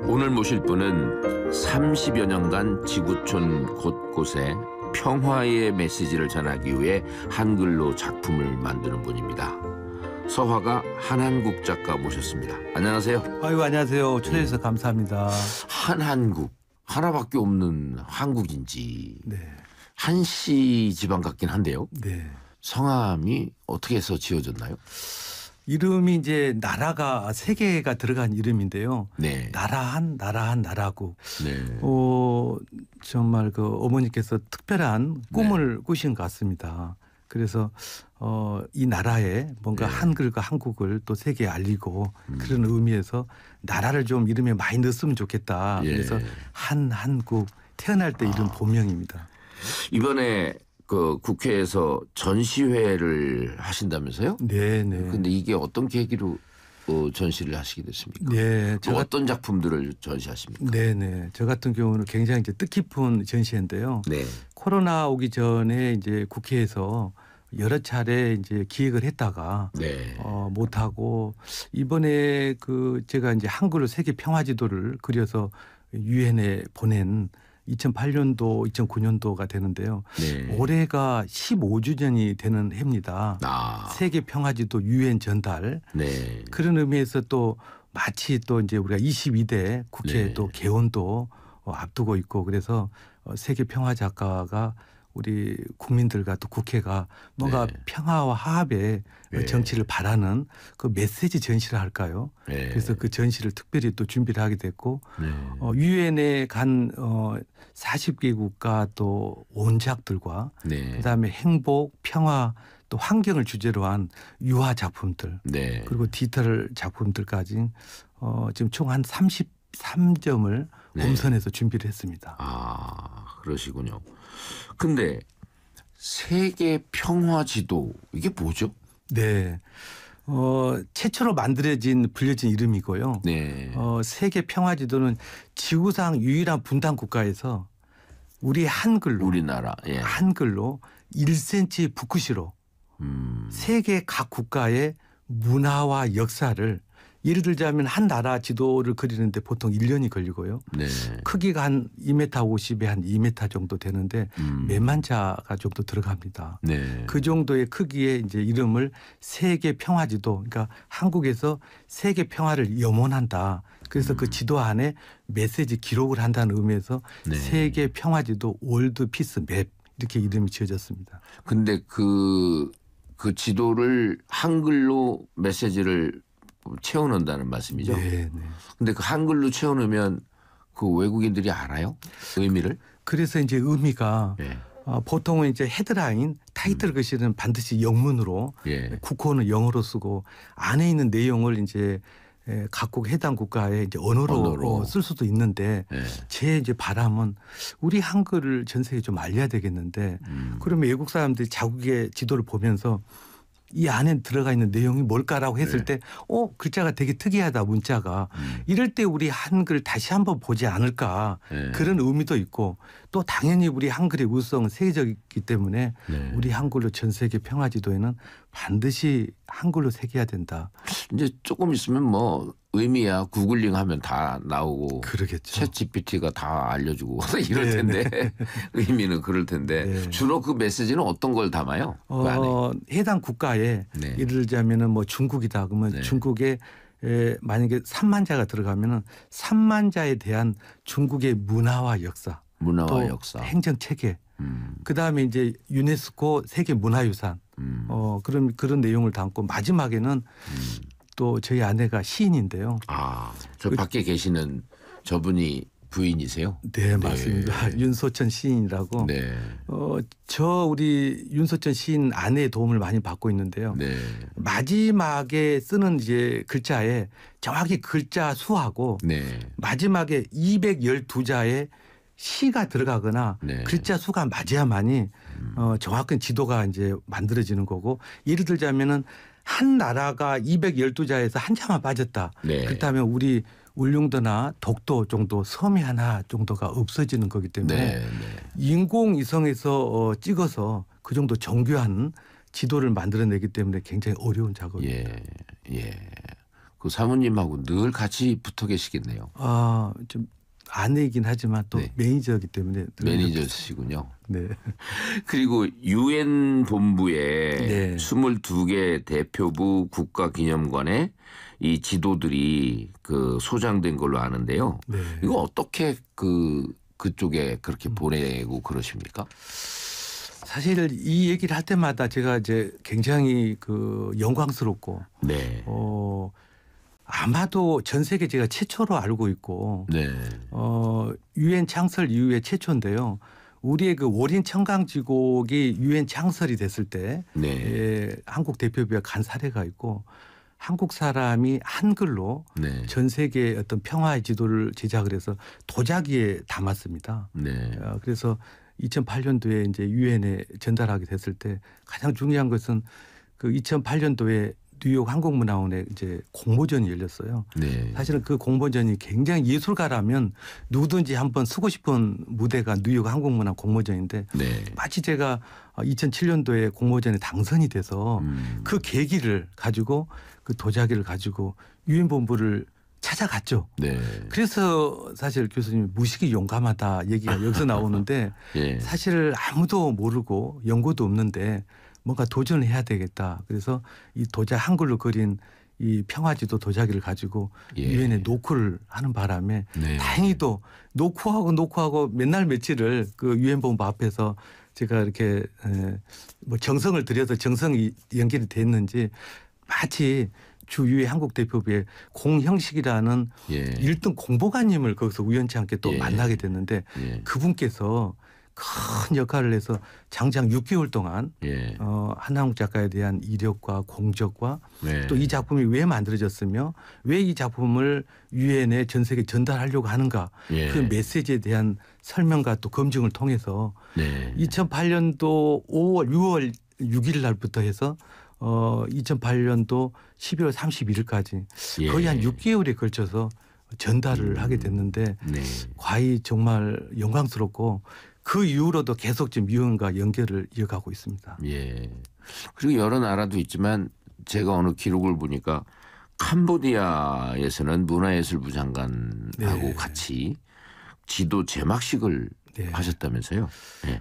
오늘 모실 분은 30여 년간 지구촌 곳곳에 평화의 메시지를 전하기 위해 한글로 작품을 만드는 분입니다. 서화가 한한국 작가 모셨습니다. 안녕하세요. 아유, 안녕하세요. 초대해 주셔서 감사합니다. 한한국, 하나밖에 없는 한국인지 네. 한씨 집안 같긴 한데요. 네. 성함이 어떻게 해서 지어졌나요? 이름이 이제 나라가 세 개가 들어간 이름인데요. 네. 나라국. 네. 정말 그 어머니께서 특별한 꿈을 꾸신 것 같습니다. 그래서 이 나라에 뭔가 네. 한글과 한국을 또 세계에 알리고 그런 의미에서 나라를 좀 이름에 많이 넣었으면 좋겠다. 예. 그래서 한국 태어날 때 이름 본명입니다. 이번에 그 국회에서 전시회를 하신다면서요? 네네. 근데 이게 어떤 계기로 전시를 하시게 됐습니까? 네. 또 어떤 작품들을 전시하십니까? 네네. 저 같은 경우는 굉장히 이제 뜻깊은 전시회인데요. 네. 코로나 오기 전에 이제 국회에서 여러 차례 이제 기획을 했다가 네. 못하고 이번에 그 제가 이제 한글로 세계 평화 지도를 그려서 유엔에 보낸 2008년도, 2009년도가 되는데요. 네. 올해가 15주년이 되는 해입니다. 세계 평화 지도 유엔 전달. 네. 그런 의미에서 또 마치 또 이제 우리가 22대 국회 네. 또 개원도 앞두고 있고 그래서 세계 평화 작가가 우리 국민들과 또 국회가 뭔가 네. 평화와 화합의 네. 정치를 정치를 바라는 그 메시지 전시를 할까요? 네. 그래서 그 전시를 특별히 또 준비를 하게 됐고 네. 유엔에 간 40개 국가 또 원작들과 네. 그다음에 행복, 평화 또 환경을 주제로 한 유화 작품들 네. 그리고 디지털 작품들까지 지금 총 한 33점을 네. 엄선해서 준비를 했습니다. 그러시군요. 근데 세계 평화 지도 이게 뭐죠? 네. 최초로 불려진 이름이고요. 네. 세계 평화 지도는 지구상 유일한 분단 국가에서 우리 한글로 우리나라. 예. 한글로 1cm 붓글씨로 세계 각 국가의 문화와 역사를 예를 들자면 한 나라 지도를 그리는데 보통 1년이 걸리고요. 네. 크기가 한 2m 50에 한 2m 정도 되는데 몇만 자가 정도 들어갑니다. 네. 그 정도의 크기의 이제 이름을 세계 평화 지도. 그러니까 한국에서 세계 평화를 염원한다. 그래서 그 지도 안에 메시지 기록을 한다는 의미에서 네. 세계 평화 지도 월드 피스 맵 이렇게 이름이 지어졌습니다. 근데 그 지도를 한글로 메시지를 채워넣는다는 말씀이죠? 네. 근데 그 한글로 채워넣으면 그 외국인들이 알아요? 의미를? 그래서 이제 의미가 예. 보통은 이제 헤드라인 타이틀 글씨는 반드시 영문으로 예. 국호는 영어로 쓰고 안에 있는 내용을 이제 각국 해당 국가의 이제 언어로 쓸 수도 있는데 예. 제 이제 바람은 우리 한글을 전 세계에 좀 알려야 되겠는데 그러면 외국 사람들이 자국의 지도를 보면서 이 안에 들어가 있는 내용이 뭘까라고 했을 때 글자가 되게 특이하다 문자가 이럴 때 우리 한글 다시 한번 보지 않을까 그런 의미도 있고 또 당연히 우리 한글의 우수성은 세계적이기 때문에 우리 한글로 전 세계 평화 지도에는 반드시 한글로 새겨야 된다. 이제 조금 있으면 뭐 의미야 구글링 하면 다 나오고 그러겠죠. 챗 GPT가 다 알려주고 이럴 텐데 의미는 그럴 텐데 주로 그 메시지는 어떤 걸 담아요? 그 안에. 해당 국가에 예를 들자면은 뭐 중국이다 그러면 중국에 만약에 3만 자가 들어가면은 3만 자에 대한 중국의 문화와 역사, 또 역사, 행정 체계, 그 다음에 이제 유네스코 세계 문화유산, 그런 내용을 담고 마지막에는 또 저희 아내가 시인인데요. 저 밖에 계시는 저분이 부인이세요? 네, 맞습니다. 윤소천 시인이라고. 네. 우리 윤소천 시인 아내의 도움을 많이 받고 있는데요. 네. 마지막에 쓰는 이제 글자에 정확히 글자 수하고 마지막에 212자의 시가 들어가거나 글자 수가 맞아야만이 정확한 지도가 이제 만들어지는 거고 예를 들자면은 한 나라가 212자에서 한 자만 빠졌다. 그렇다면 우리 울릉도나 독도 정도 섬이 하나 정도가 없어지는 거기 때문에 인공위성에서 찍어서 그 정도 정교한 지도를 만들어내기 때문에 굉장히 어려운 작업입니다. 예. 그 사모님하고 늘 같이 붙어 계시겠네요. 좀 아내이긴 하지만 또 네. 매니저이기 때문에 매니저시군요. 네. 그리고 유엔 본부에 네. 22개 대표부 국가기념관에 이 지도들이 그 소장된 걸로 아는데요. 네. 이거 어떻게 그쪽에 그렇게 보내고 그러십니까? 사실 이 얘기를 할 때마다 제가 이제 굉장히 영광스럽고 네. 아마도 전 세계 제가 최초로 알고 있고 네. 유엔 창설 이후에 최초인데요. 우리의 그 오린 청강지곡이 유엔 창설이 됐을 때 네. 한국 대표부에 간 사례가 있고 한국 사람이 한글로 네. 전 세계의 어떤 평화의 지도를 제작을 해서 도자기에 담았습니다. 네. 그래서 2008년도에 이제 유엔에 전달하게 됐을 때 가장 중요한 것은 그 2008년도에 뉴욕 한국문화원에 이제 공모전이 열렸어요. 네. 사실은 그 공모전이 굉장히 예술가라면 누구든지 한번 쓰고 싶은 무대가 뉴욕 한국문화 공모전인데 네. 마치 제가 2007년도에 공모전에 당선이 돼서 그 계기를 가지고 그 도자기를 가지고 유엔 본부를 찾아갔죠. 네. 그래서 사실 교수님이 무식이 용감하다 얘기가 여기서 나오는데 예. 사실 아무도 모르고 연고도 없는데 뭔가 도전을 해야 되겠다. 그래서 이 한글로 그린 이 평화지도 도자기를 가지고 예. 유엔에 노크를 하는 바람에 네. 다행히도 노크하고 맨날 며칠을 그 유엔 본부 앞에서 제가 이렇게 뭐 정성을 들여서 정성이 연결이 됐는지 마치 주 유엔 한국 대표부의 공형식이라는 예. 1등 공보관님을 거기서 우연치 않게 또 예. 만나게 됐는데 예. 그분께서 큰 역할을 해서 장장 6개월 동안 예. 한항욱 작가에 대한 이력과 공적과 네. 또 이 작품이 왜 만들어졌으며 왜 이 작품을 유엔에 전 세계에 전달하려고 하는가 예. 그 메시지에 대한 설명과 또 검증을 통해서 네. 2008년도 6월 6일 날부터 해서 2008년도 12월 31일까지 예. 거의 한 6개월에 걸쳐서 전달을 하게 됐는데 네. 과히 정말 영광스럽고 그 이후로도 계속 지금 유엔과 연결을 이어가고 있습니다. 예. 그리고 여러 나라도 있지만 제가 어느 기록을 보니까 캄보디아에서는 문화예술부 장관하고 네. 같이 지도 제막식을 네. 하셨다면서요? 네.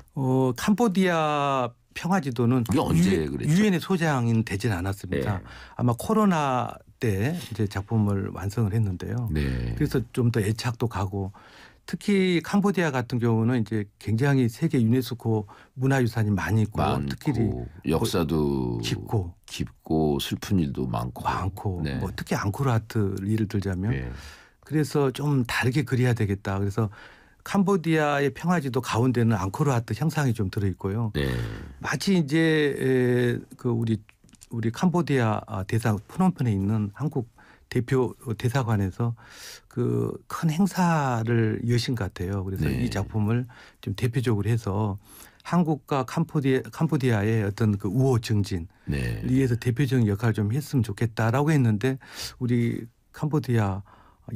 캄보디아 평화지도는 이게 언제 그랬죠? 유엔의 소장은 되진 않았습니다. 네. 아마 코로나 때 이제 작품을 완성을 했는데요. 네. 그래서 좀 더 애착도 가고 특히 캄보디아 같은 경우는 이제 굉장히 세계 유네스코 문화유산이 많이 있고 특히 역사도 깊고 슬픈 일도 많고 네. 뭐 특히 앙코르와트 예를 들자면 네. 그래서 좀 다르게 그려야 되겠다. 그래서 캄보디아의 평화지도 가운데는 앙코르와트 형상이 좀 들어 있고요. 네. 마치 이제 그 우리 캄보디아 대사 프놈펜에 있는 한국 대표 대사관에서 그 큰 행사를 여신 것 같아요. 그래서 네. 이 작품을 좀 대표적으로 해서 한국과 캄보디아의 어떤 그 우호 증진을 네. 위해서 대표적인 역할을 좀 했으면 좋겠다라고 했는데 우리 캄보디아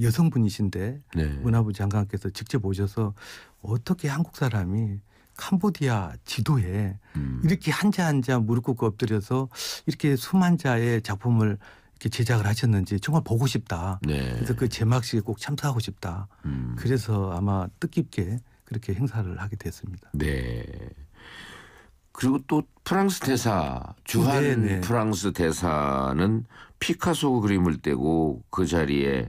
여성분이신데 네. 문화부 장관께서 직접 오셔서 어떻게 한국 사람이 캄보디아 지도에 이렇게 한자 한자 무릎 꿇고 엎드려서 이렇게 수만 자의 작품을 이렇게 제작을 하셨는지 정말 보고 싶다. 네. 그래서 그 제막식에 꼭 참석하고 싶다. 그래서 아마 뜻깊게 그렇게 행사를 하게 됐습니다. 네. 그리고 또 프랑스 대사 주한 네네. 프랑스 대사는 피카소 그림을 떼고 그 자리에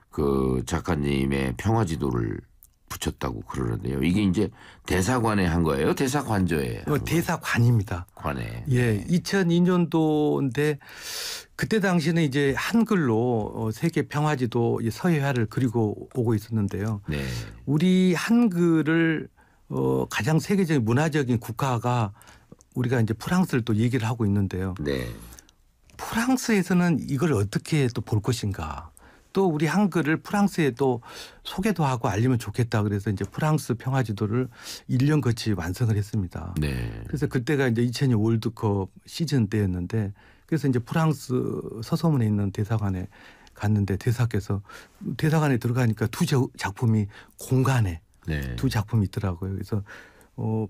그 작가님의 평화지도를 붙였다고 그러는데요. 이게 이제 대사관에 한 거예요? 대사관저에? 대사관입니다. 관에. 예, 2002년도인데 그때 당시는 이제 한글로 세계 평화지도 서해화를 그리고 오고 있었는데요. 네. 우리 한글을 가장 세계적인 문화적인 국가가 우리가 이제 프랑스를 또 얘기를 하고 있는데요. 네. 프랑스에서는 이걸 어떻게 또 볼 것인가. 또 우리 한글을 프랑스에 또 소개도 하고 알리면 좋겠다. 그래서 이제 프랑스 평화지도를 1년 거치 완성을 했습니다. 네. 그래서 그때가 이제 2002년 월드컵 시즌 때였는데 그래서 이제 프랑스 서소문에 있는 대사관에 갔는데 대사께서 대사관에 들어가니까 두 작품이 공간에 네. 두 작품이 있더라고요. 그래서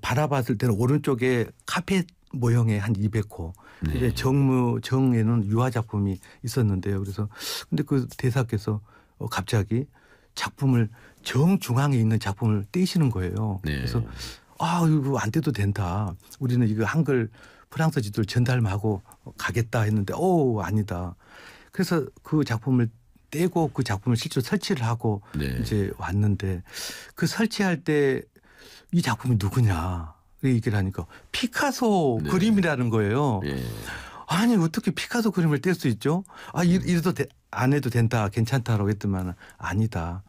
바라봤을 때는 오른쪽에 카펫 모형의 한 200호. 네. 이제 정에는 유화 작품이 있었는데요. 그래서 근데 그 대사께서 갑자기 작품을 정중앙에 있는 작품을 떼시는 거예요. 네. 그래서 이거 안 떼도 된다. 우리는 이거 한글 프랑스 지도를 전달하고 가겠다 했는데 아니다. 그래서 그 작품을 떼고 그 작품을 실제로 설치를 하고 네. 이제 왔는데 그 설치할 때 이 작품이 누구냐 그 얘기를 하니까 피카소 네. 그림이라는 거예요. 예. 아니 어떻게 피카소 그림을 뗄 수 있죠? 이래도 안 해도 된다 괜찮다라고 했더만 아니다.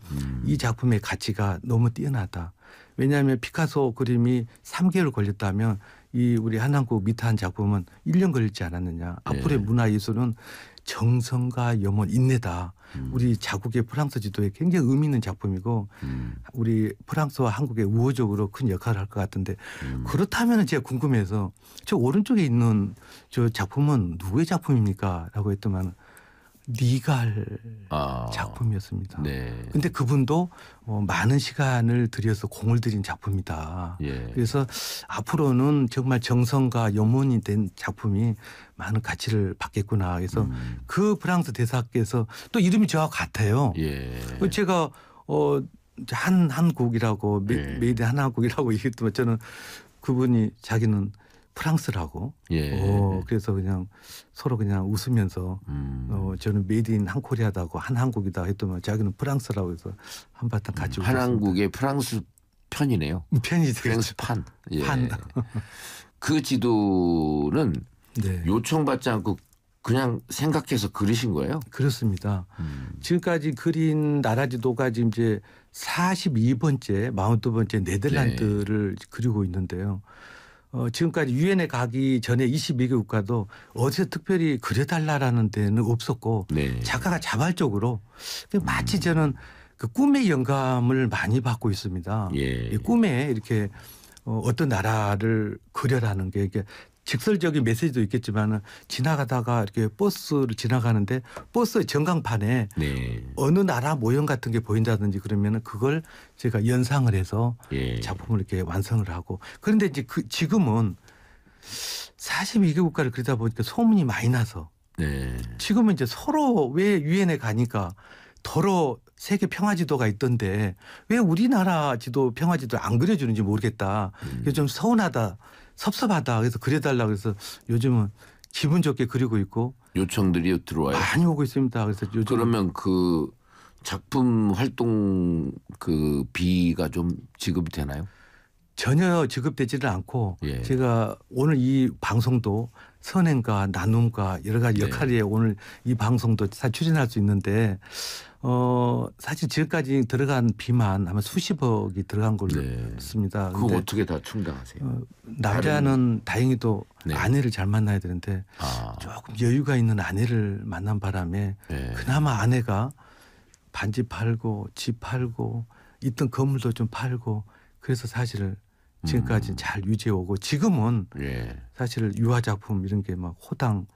이 작품의 가치가 너무 뛰어나다. 왜냐하면 피카소 그림이 3개월 걸렸다면 이 우리 한한국 미타한 작품은 1년 걸리지 않았느냐. 앞으로의 문화예술은 정성과 염원 인내다. 우리 자국의 프랑스 지도에 굉장히 의미 있는 작품이고 우리 프랑스와 한국의 우호적으로 큰 역할을 할 것 같은데 그렇다면 제가 궁금해서 저 오른쪽에 있는 저 작품은 누구의 작품입니까? 라고 했더만 리갈 작품이었습니다. 네. 근데 그분도 많은 시간을 들여서 공을 들인 작품이다. 예. 그래서 앞으로는 정말 정성과 염원이 된 작품이 많은 가치를 받겠구나. 그래서 그 프랑스 대사께서 또 이름이 저하고 같아요. 예. 제가 한국이라고 예. 메이드 한국이라고 얘기했더니 저는 그분이 자기는 프랑스라고. 예. 그래서 그냥 서로 그냥 웃으면서 저는 메이드 인 한코리아다고 한한국이다 했더니 자기는 프랑스라고 해서 한바탕 같이 웃었습니다. 한한국의 프랑스 편이네요. 편이 프랑스 판. 예. 판. 그 지도는 네. 요청받지 않고 그냥 생각해서 그리신 거예요? 그렇습니다. 지금까지 그린 나라 지도가 지금 이제 42번째, 42번째 네덜란드를 그리고 있는데요. 지금까지 유엔에 가기 전에 22개 국가도 어디서 특별히 그려달라라는 데는 없었고 네. 작가가 자발적으로 마치 저는 그 꿈의 영감을 많이 받고 있습니다. 예. 이 꿈에 이렇게 어떤 나라를 그려라는 게 이게 직설적인 메시지도 있겠지만 지나가다가 이렇게 버스를 지나가는데 버스 전광판에 네. 어느 나라 모형 같은 게 보인다든지 그러면은 그걸 제가 연상을 해서 예. 작품을 이렇게 완성을 하고 그런데 이제 지금은 42개 국가를 그리다 보니까 소문이 많이 나서 네. 지금은 이제 서로 왜 유엔에 가니까 더러 세계 평화 지도가 있던데 왜 우리나라 지도 평화 지도 안 그려주는지 모르겠다. 그래서 좀 서운하다. 섭섭하다. 그래서 그려달라고 해서 요즘은 기분 좋게 그리고 있고 요청들이 들어와요. 많이 오고 있습니다. 그래서 요즘 그러면 그 작품 활동 그 비가 좀 지급이 되나요? 전혀 지급되지는 않고 예. 제가 오늘 이 방송도 선행과 나눔과 여러 가지 네. 역할에 오늘 이 방송도 사실 추진할 수 있는데 사실 지금까지 들어간 비만 아마 수십억이 들어간 걸로 네. 있습니다. 그거 어떻게 다 충당하세요? 남자는 다행히도 네. 아내를 잘 만나야 되는데 조금 여유가 있는 아내를 만난 바람에 네. 그나마 아내가 반지 팔고 집 팔고 있던 건물도 좀 팔고 그래서 사실 지금까지 잘 유지해 오고 지금은 예. 사실 유화 작품 이런 게 막 호당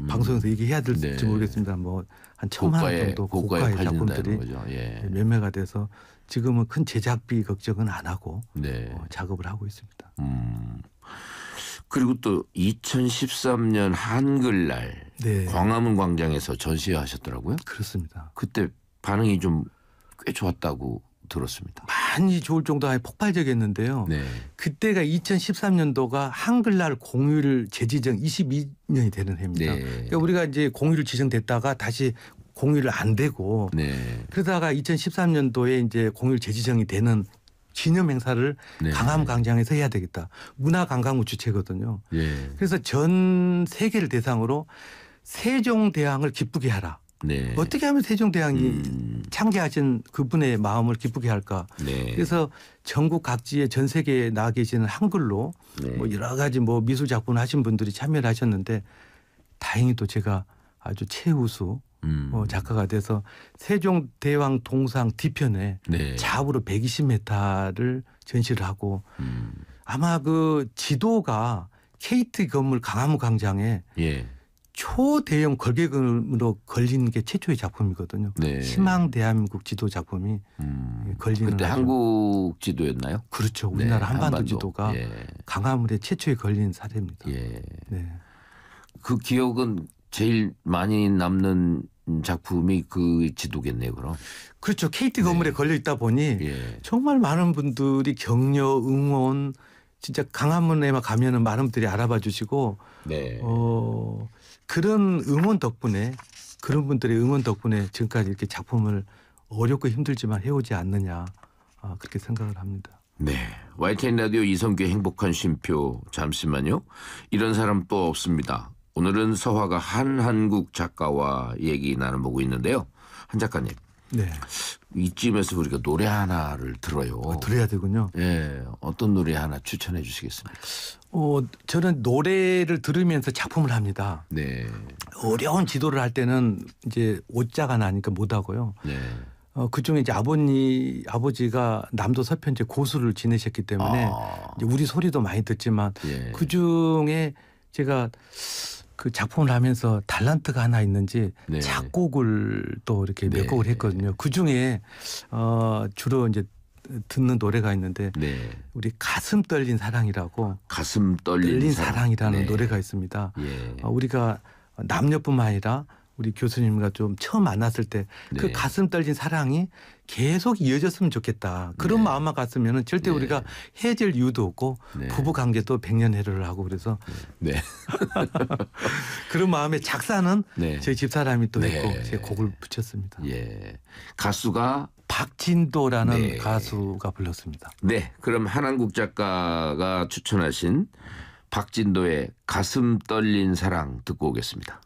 방송에서 얘기해야 될지 네. 모르겠습니다. 뭐 한 1,000만 원 정도 고가의 작품들이 거죠. 예. 매매가 돼서 지금은 큰 제작비 걱정은 안 하고 네. 작업을 하고 있습니다. 그리고 또 2013년 한글날 네. 광화문 광장에서 전시하셨더라고요. 그렇습니다. 그때 반응이 좀 꽤 좋았다고 들었습니다. 많이 좋을 정도로 폭발적이었는데요. 네. 그때가 2013년도가 한글날 공휴일 재지정 22년이 되는 해입니다. 네. 그러니까 우리가 이제 공휴일 지정됐다가 다시 공휴일 안 되고 네. 그러다가 2013년도에 이제 공휴일 재지정이 되는 기념 행사를 네. 강화문 광장에서 해야 되겠다. 문화관광부 주체거든요. 예. 그래서 전 세계를 대상으로 세종대왕을 기쁘게 하라. 네. 어떻게 하면 세종대왕이 창제하신 그분의 마음을 기쁘게 할까. 네. 그래서 전국 각지에 전 세계에 나와 계시는 한글로 네. 뭐 여러 가지 뭐 미술 작품 하신 분들이 참여를 하셨는데 다행히도 제가 아주 최우수 작가가 돼서 세종대왕 동상 뒤편에 네. 좌우로 120m를 전시를 하고 아마 그 지도가 KT 건물 강화문 광장에 예. 초대형 걸개금으로 걸린 게 최초의 작품이거든요. 네. 희망 대한민국 지도 작품이 걸리는. 그때 한국 지도였나요? 그렇죠. 우리나라 네, 한반도 지도가 예. 강화물에 최초에 걸린 사례입니다. 예. 네. 그 기억은 제일 많이 남는 작품이 그 지도겠네요, 그럼. 그렇죠. KT 건물에 걸려 있다 보니 예. 정말 많은 분들이 격려, 응원, 진짜 강화문에만 가면은 많은 분들이 알아봐 주시고 네. 그런 응원 덕분에 그런 분들의 응원 덕분에 지금까지 이렇게 작품을 어렵고 힘들지만 해오지 않느냐 그렇게 생각을 합니다. 네. YTN 라디오 이성규의 행복한 쉼표 잠시만요. 이런 사람 또 없습니다. 오늘은 서화가 한한국 작가와 얘기 나눠보고 있는데요. 한 작가님. 네. 이쯤에서 우리가 노래 하나를 들어요. 들어야 되군요. 예. 어떤 노래 하나 추천해 주시겠습니까? 저는 노래를 들으면서 작품을 합니다. 네. 어려운 지도를 할 때는 이제 오자가 나니까 못 하고요. 네. 그중에 이제 아버지가 남도 서편제 고수를 지내셨기 때문에 이제 우리 소리도 많이 듣지만 예. 그중에 제가 그 작품을 하면서 달란트가 하나 있는지 네. 작곡을 또 이렇게 몇 네. 곡을 했거든요. 그중에 주로 이제 듣는 노래가 있는데 네. 우리 가슴 떨린 사랑이라고 가슴 떨린 사랑이라는 네. 노래가 있습니다. 예. 우리가 남녀뿐만 아니라 우리 교수님과 좀 처음 만났을 때 그 네. 가슴 가슴 떨린 사랑이 계속 이어졌으면 좋겠다. 그런 네. 마음만 갔으면 절대 네. 우리가 헤어질 이유도 없고 네. 부부 관계도 백년해로를 하고 그래서 네. 그런 마음에 작사는 네. 저희 집사람이 또 네. 했고 제가 곡을 붙였습니다. 예. 가수가 박진도라는 네. 가수가 불렀습니다. 네. 그럼 한한국 작가가 추천하신 박진도의 가슴 떨린 사랑 듣고 오겠습니다.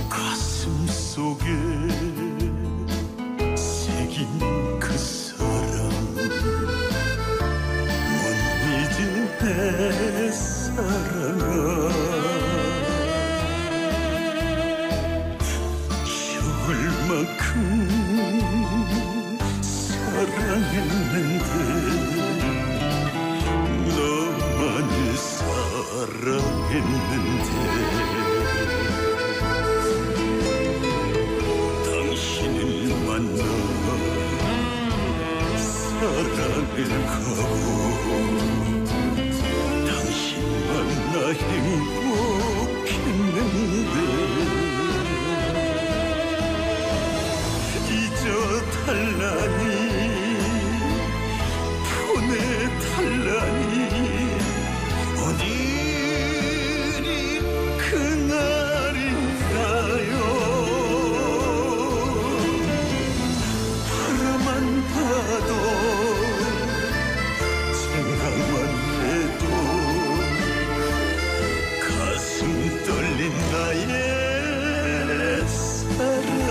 가슴 속에 새긴 그 사랑 못 잊은 내 사랑아 죽을 만큼 사랑했는데 너만을 사랑했는데 당신을 만나 사랑을 가고 당신 만나 행복했는데 잊어 달라니 보내달라니 어디니 그날인가요 바라만 봐도 생각만 해도 가슴 떨린 나의 사랑아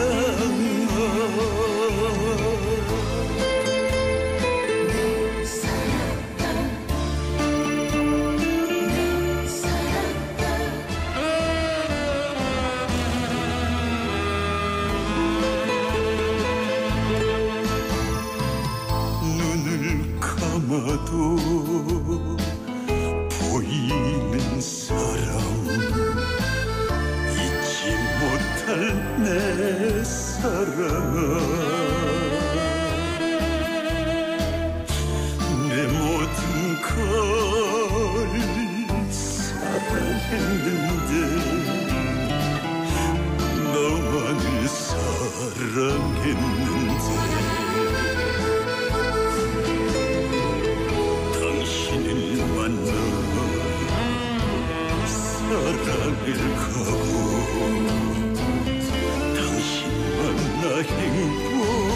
눈을 감아도 보이는 사람 잊지 못할 내 사랑아 내 모든 걸 사랑했는데 너만을 사랑했는데 당신을 만나 사랑을 가고 당신 만나 행복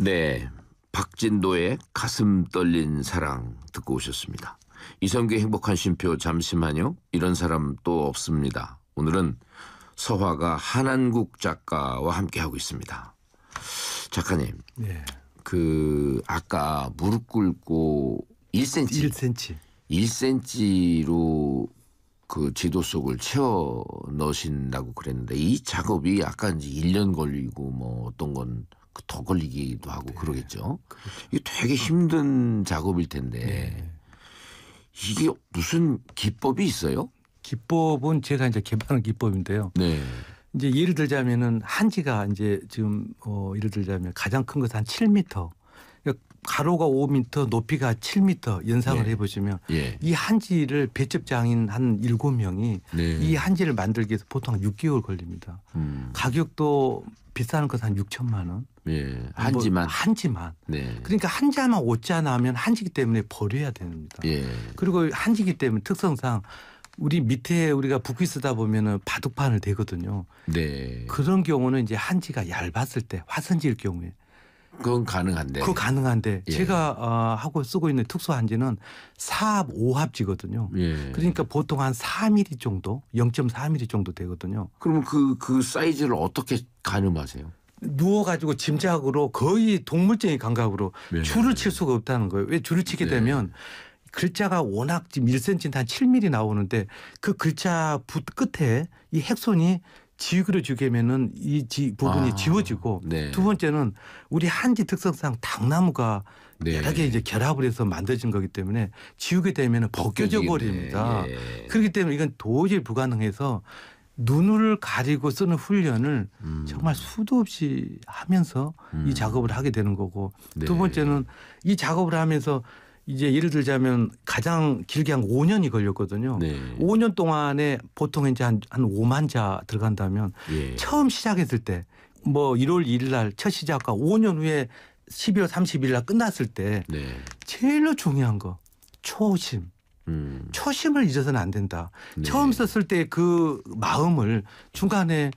네, 박진도의 가슴 떨린 사랑 듣고 오셨습니다. 이성규의 행복한 쉼표 잠시만요. 이런 사람 또 없습니다. 오늘은 서화가 한한국 작가와 함께하고 있습니다. 작가님, 네. 그 아까 무릎 꿇고 1cm 1cm로 그 지도 속을 채워 넣으신다고 그랬는데 이 작업이 약간 이제 1년 걸리고 뭐 어떤 건 더 걸리기도 하고 그러겠죠. 그렇죠. 이게 되게 힘든 작업일 텐데 네. 이게 무슨 기법이 있어요? 기법은 제가 이제 개발한 기법인데요. 네. 이제 예를 들자면은 한지가 이제 지금 예를 들자면 가장 큰 것은 한 7m. 그러니까 가로가 5m, 높이가 7m 연상을 네. 해보시면 예. 이 한지를 배첩장인 한 7명이 네. 이 한지를 만들기 위해서 보통 한 6개월 걸립니다. 가격도 비싼 것은 한 6천만 원. 예. 한지만. 한지만. 네. 그러니까 한자만 5자 나면 한지기 때문에 버려야 됩니다. 예. 그리고 한지기 때문에 특성상 우리 밑에 우리가 붓기 쓰다 보면은 바둑판을 대거든요. 네. 그런 경우는 이제 한지가 얇았을 때 화선지일 경우에 그건 가능한데. 그거 가능한데 예. 제가 하고 쓰고 있는 특수 한지는 4합 5합지거든요. 예. 그러니까 보통 한 4mm 정도, 0.4mm 정도 되거든요. 그러면 그 사이즈를 어떻게 가늠하세요? 누워가지고 짐작으로 거의 동물적인 감각으로 네. 줄을 칠 수가 없다는 거예요. 왜 줄을 치게 네. 되면 글자가 워낙 지금 1cm 한 7mm 나오는데 그 글자 붓 끝에 이 핵손이 지우개로 주게면은 이 부분이 지워지고 네. 두 번째는 우리 한지 특성상 당나무가 네. 여러 개 이제 결합을 해서 만들어진 거기 때문에 지우게 되면은 벗겨져 버립니다. 예. 그렇기 때문에 이건 도저히 불가능해서 눈을 가리고 쓰는 훈련을 정말 수도 없이 하면서 이 작업을 하게 되는 거고 네. 두 번째는 이 작업을 하면서 이제 예를 들자면 가장 길게 한 5년이 걸렸거든요. 네. 5년 동안에 보통 이제 한 5만 자 들어간다면 예. 처음 시작했을 때 뭐 1월 1일 날 첫 시작과 5년 후에 12월 30일 날 끝났을 때 네. 제일로 중요한 거 초심. 초심을 잊어서는 안 된다. 네. 처음 썼을 때 그 마음을 중간에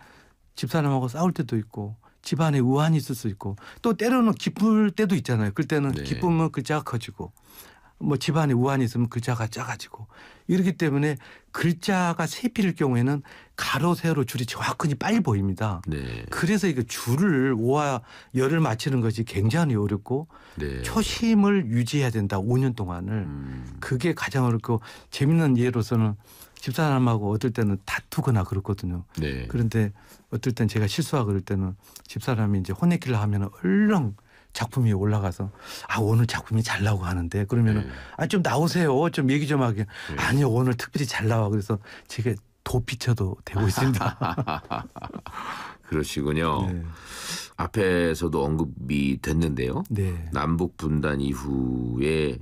집사람하고 싸울 때도 있고 집안에 우환이 있을 수 있고 또 때로는 기쁠 때도 있잖아요. 그때는 네. 기쁘면 글자가 커지고 뭐 집안에 우환이 있으면 글자가 작아지고 이렇기 때문에 글자가 세필일 경우에는 가로 세로 줄이 정확히 빨리 보입니다. 네. 그래서 이거 줄을 오와 열을 맞추는 것이 굉장히 어렵고 네. 초심을 유지해야 된다. 5년 동안을. 그게 가장 어렵고 재밌는 예로서는 집사람하고 어떨 때는 다투거나 그렇거든요. 네. 그런데 어떨 땐 제가 실수하고 그럴 때는 집사람이 이제 혼내키려 하면 얼렁 작품이 올라가서 오늘 작품이 잘 나오고 하는데 그러면은 좀 나오세요. 좀 얘기 좀 하게. 아니요 오늘 특별히 잘 나와. 그래서 제가 도피쳐도 되고 있습니다. 그러시군요. 네. 앞에서도 언급이 됐는데요. 네. 남북 분단 이후에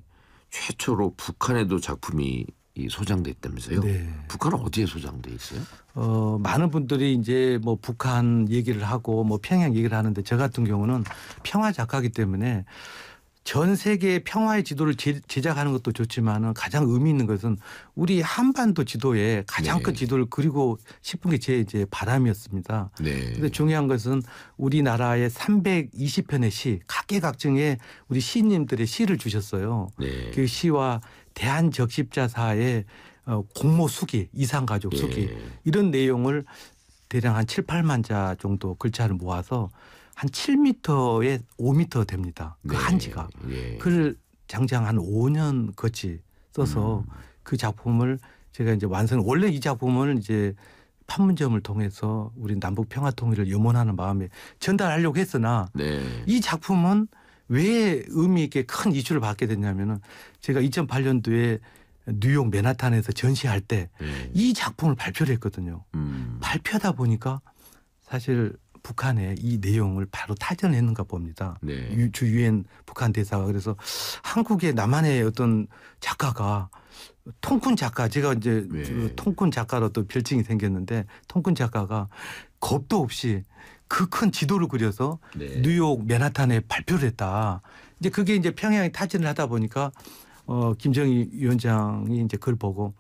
최초로 북한에도 작품이 소장됐다면서요? 네. 북한은 어디에 소장돼 있어요? 많은 분들이 이제 뭐 북한 얘기를 하고 뭐 평양 얘기를 하는데 저 같은 경우는 평화 작가이기 때문에 전 세계 평화의 지도를 제작하는 것도 좋지만은 가장 의미 있는 것은 우리 한반도 지도에 가장 네. 큰 지도를 그리고 싶은 게 제 이제 바람이었습니다. 네. 그런데 중요한 것은 우리나라의 320편의 시, 각계각층의 우리 시인님들의 시를 주셨어요. 네. 그 시와 대한적십자사의 공모 수기, 이산가족 수기 예. 이런 내용을 대략 한 7, 8만 자 정도 글자를 모아서 한 7m에 5m 됩니다. 그 네. 한지가. 예. 그걸 장장 한 5년 거치 써서 그 작품을 제가 이제 원래 이 작품을 이제 판문점을 통해서 우리 남북 평화 통일을 염원하는 마음에 전달하려고 했으나 네. 이 작품은 왜 의미 있게 큰 이슈를 받게 됐냐면은 제가 2008년도에 뉴욕 맨하탄에서 전시할 때 이 작품을 발표를 했거든요. 발표하다 보니까 사실 북한에 이 내용을 바로 타전했는가 봅니다. 네. 주 유엔 북한 대사가. 그래서 한국의 남한의 어떤 작가가 통꾼 작가, 제가 이제 네. 통꾼 작가로 또 별칭이 생겼는데 통꾼 작가가 겁도 없이 그 큰 지도를 그려서 네. 뉴욕 맨하탄에 발표를 했다. 이제 그게 이제 평양에 타진을 하다 보니까 김정희 위원장이 이제 그걸 보고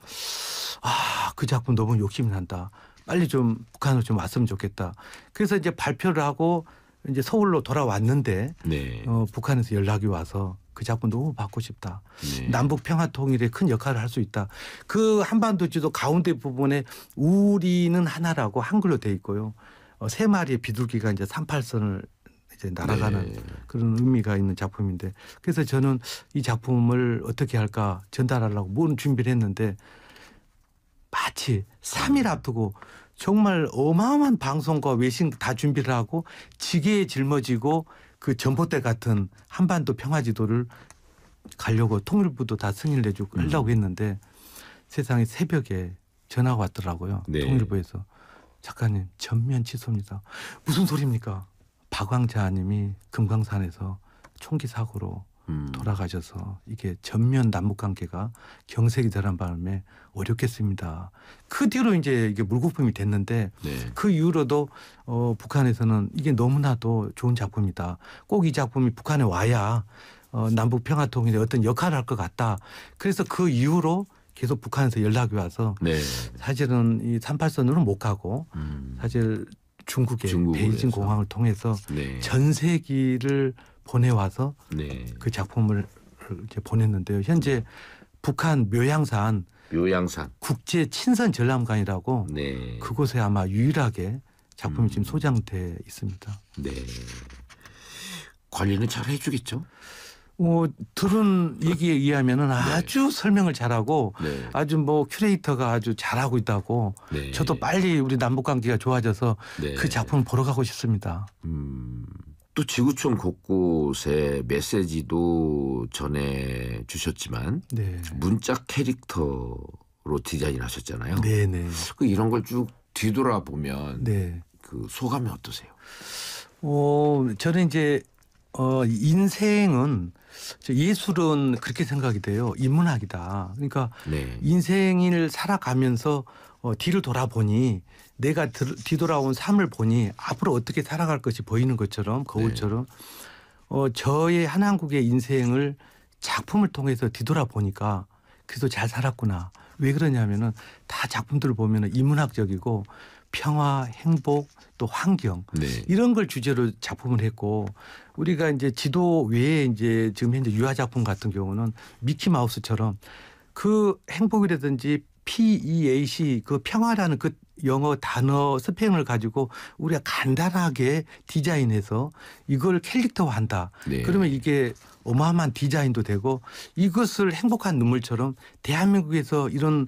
그 작품 너무 욕심이 난다. 빨리 좀 북한으로 좀 왔으면 좋겠다. 그래서 이제 발표를 하고 이제 서울로 돌아왔는데 네. 북한에서 연락이 와서 그 작품 너무 받고 싶다. 네. 남북 평화 통일에 큰 역할을 할 수 있다. 그 한반도 지도 가운데 부분에 우리는 하나라고 한글로 돼 있고요. 세 마리의 비둘기가 이제 38선을 이제 날아가는 네. 그런 의미가 있는 작품인데 그래서 저는 이 작품을 어떻게 할까 전달하려고 뭔 준비를 했는데 마치 3일 앞두고 정말 어마어마한 방송과 외신 다 준비를 하고 지게에 짊어지고 그 전봇대 같은 한반도 평화지도를 가려고 통일부도 다 승인을 내주고 하려고 했는데 세상에 새벽에 전화가 왔더라고요. 네. 통일부에서. 작가님 전면 취소입니다. 무슨 소리입니까? 박광자님이 금강산에서 총기 사고로 돌아가셔서 이게 전면 남북관계가 경색이 되는 바람에 어렵겠습니다. 그 뒤로 이제 이게 물거품이 됐는데 네. 그 이후로도 북한에서는 이게 너무나도 좋은 작품이다. 꼭 이 작품이 북한에 와야 남북 평화 통일에 어떤 역할을 할 것 같다. 그래서 그 이후로 계속 북한에서 연락이 와서 네. 사실은 이 38선으로 못 가고 사실 중국의 베이징 중국에서. 공항을 통해서 네. 전세기를 보내와서 네. 그 작품을 이제 보냈는데요. 현재 북한 묘양산 요양산. 국제 친선 전람관이라고 네. 그곳에 아마 유일하게 작품이 지금 소장돼 있습니다. 네. 관리는 잘 해주겠죠? 들은 얘기에 의하면은 아주 설명을 잘하고 네. 아주 뭐 큐레이터가 아주 잘하고 있다고 네. 저도 빨리 우리 남북 관계가 좋아져서 네. 그 작품을 보러 가고 싶습니다. 또 지구촌 곳곳에 메시지도 전해 주셨지만 네. 문자 캐릭터로 디자인하셨잖아요. 네네. 그 이런 걸 쭉 뒤돌아보면 네. 그 소감이 어떠세요? 저는 이제 인생은 예술은 그렇게 생각이 돼요. 인문학이다. 그러니까 네. 인생을 살아가면서 뒤를 돌아보니 내가 뒤돌아온 삶을 보니 앞으로 어떻게 살아갈 것이 보이는 것처럼 거울처럼 저의 한한국의 인생을 작품을 통해서 뒤돌아보니까 그래도 잘 살았구나. 왜 그러냐면은 다 작품들을 보면은 인문학적이고 평화, 행복, 또 환경 네. 이런 걸 주제로 작품을 했고 우리가 이제 지도 외에 이제 지금 현재 유화 작품 같은 경우는 미키 마우스처럼 그 행복이라든지 PEAC 그 평화라는 그 영어 단어 스펙을 가지고 우리가 간단하게 디자인해서 이걸 캐릭터화한다. 네. 그러면 이게 어마어마한 디자인도 되고 이것을 행복한 눈물처럼 대한민국에서 이런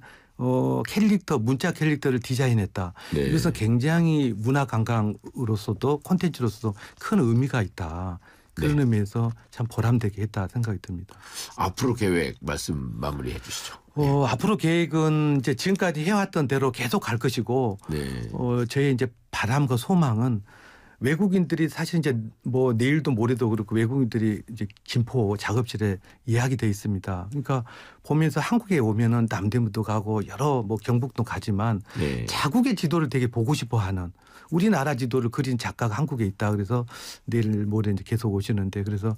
캐릭터 문자 캐릭터를 디자인했다. 네. 이것은 굉장히 문화 관광으로서도 콘텐츠로서도 큰 의미가 있다. 그런 네. 의미에서 참 보람되게 했다 생각이 듭니다. 앞으로 계획 말씀 마무리해 주시죠. 앞으로 계획은 이제 지금까지 해왔던 대로 계속 갈 것이고 네. 저의 이제 바람과 소망은 외국인들이 사실 이제 뭐 내일도 모레도 그렇고 외국인들이 이제 김포 작업실에 예약이 돼 있습니다. 그러니까 보면서 한국에 오면은 남대문도 가고 여러 뭐 경북도 가지만 네. 자국의 지도를 되게 보고 싶어 하는 우리나라 지도를 그린 작가가 한국에 있다. 그래서 내일 모레 이제 계속 오시는데 그래서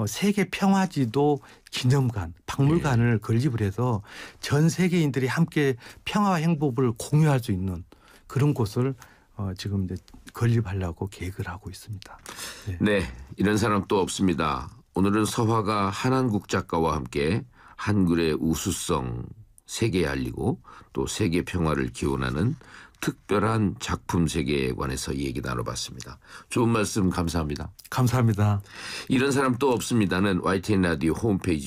세계 평화지도 기념관, 박물관을 건립을 해서 전 세계인들이 함께 평화와 행복을 공유할 수 있는 그런 곳을 지금 이제 건립하려고 계획을 하고 있습니다. 네. 네, 이런 사람 또 없습니다. 오늘은 서화가 한한국 작가와 함께 한글의 우수성 세계에 알리고 또 세계 평화를 기원하는 특별한 작품 세계에 관해서 얘기 나눠봤습니다. 좋은 말씀 감사합니다. 감사합니다. 이런 사람 또 없습니다는 YTN 라디오 홈페이지